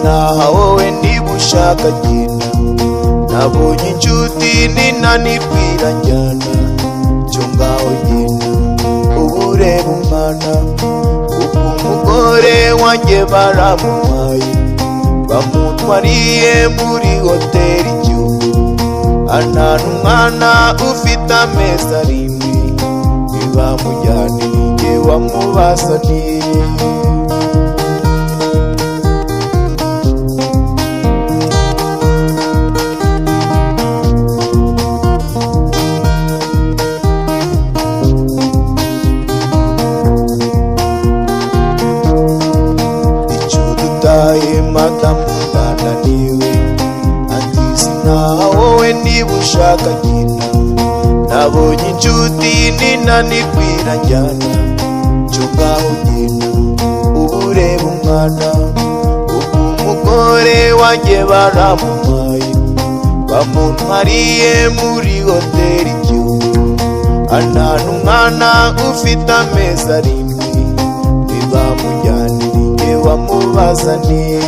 naha wowe niba ushaka genda, nabonye inshuti ninanirwira njyana, cyo ngaho genda ubu ureba umwana, kuko umugore wanjye baramuhaye, bamutwariye muri hoteli Igihugu, anana umwana ufite amezi arindwi, ntibamujyane ninjye wamubazaniye. Madamu ndananiwe, ati sinaha wowe niba ushaka genda, nabonye inshuti ninanirwira njyana, cyo ngaho genda ubu ureba umwana, kuko umugore wanjye baramuhaye, bamutwariye muri hoteli Igihugu, anana umwana ufite amezi arindwi, ntibamujyane ninjye wamubazaniye.